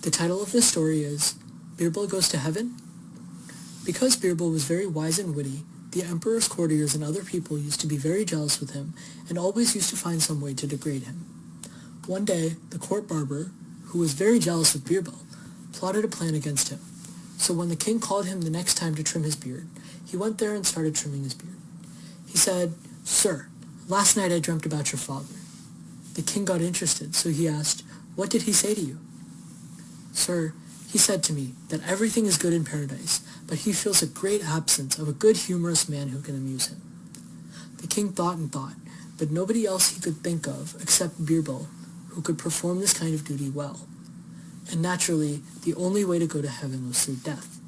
The title of this story is Birbal Goes to Heaven. Because Birbal was very wise and witty, the emperor's courtiers and other people used to be very jealous with him and always used to find some way to degrade him. One day, the court barber, who was very jealous of Birbal, plotted a plan against him. So when the king called him the next time to trim his beard, he went there and started trimming his beard. He said, "Sir, last night I dreamt about your father." The king got interested, so he asked, "What did he say to you?" "Sir, he said to me that everything is good in paradise, but he feels a great absence of a good humorous man who can amuse him." The king thought and thought, but nobody else he could think of except Birbal, who could perform this kind of duty well. And naturally, the only way to go to heaven was through death.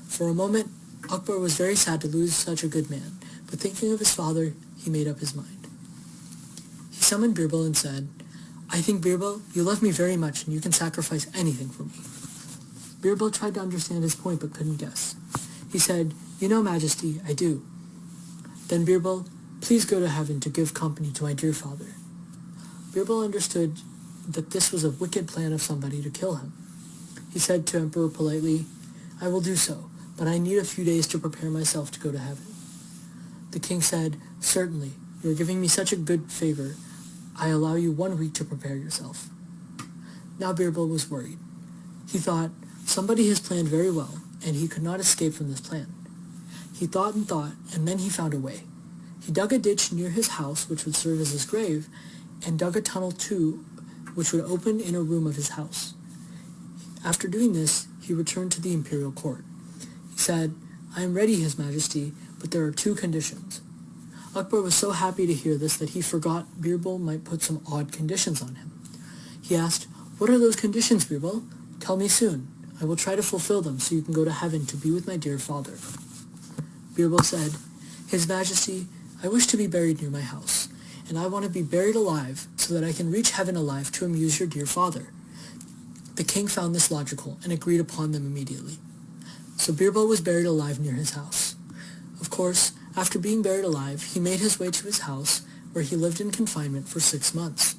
For a moment, Akbar was very sad to lose such a good man, but thinking of his father, he made up his mind. He summoned Birbal and said, "I think, Birbal, you love me very much and you can sacrifice anything for me." Birbal tried to understand his point but couldn't guess. He said, "You know, Majesty, I do." "Then, Birbal, please go to heaven to give company to my dear father." Birbal understood that this was a wicked plan of somebody to kill him. He said to Emperor politely, "I will do so, but I need a few days to prepare myself to go to heaven." The king said, "Certainly, you are giving me such a good favor. I allow you 1 week to prepare yourself." Now Birbal was worried. He thought, somebody has planned very well, and he could not escape from this plan. He thought, and then he found a way. He dug a ditch near his house, which would serve as his grave, and dug a tunnel too, which would open in a room of his house. After doing this, he returned to the imperial court. He said, "I am ready, His Majesty, but there are 2 conditions." Akbar was so happy to hear this that he forgot Birbal might put some odd conditions on him. He asked, "What are those conditions, Birbal? Tell me soon. I will try to fulfill them so you can go to heaven to be with my dear father." Birbal said, "His Majesty, I wish to be buried near my house, and I want to be buried alive so that I can reach heaven alive to amuse your dear father." The king found this logical and agreed upon them immediately. So Birbal was buried alive near his house. Of course, after being buried alive, he made his way to his house, where he lived in confinement for 6 months.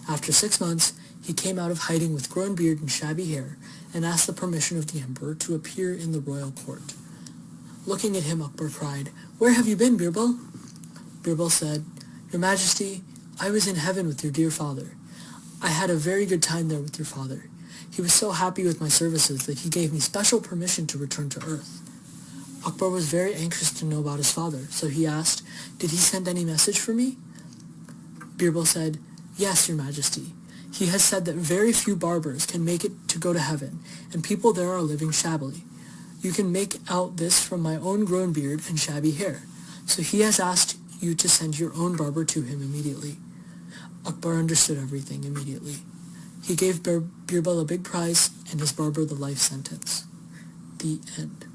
After 6 months, he came out of hiding with grown beard and shabby hair, and asked the permission of the emperor to appear in the royal court. Looking at him, Akbar cried, "Where have you been, Birbal?" Birbal said, "Your Majesty, I was in heaven with your dear father. I had a very good time there with your father. He was so happy with my services that he gave me special permission to return to earth." Akbar was very anxious to know about his father, so he asked, "Did he send any message for me?" Birbal said, "Yes, Your Majesty. He has said that very few barbers can make it to go to heaven, and people there are living shabbily. You can make out this from my own grown beard and shabby hair, so he has asked you to send your own barber to him immediately." Akbar understood everything immediately. He gave Birbal a big prize and his barber the life sentence. The end.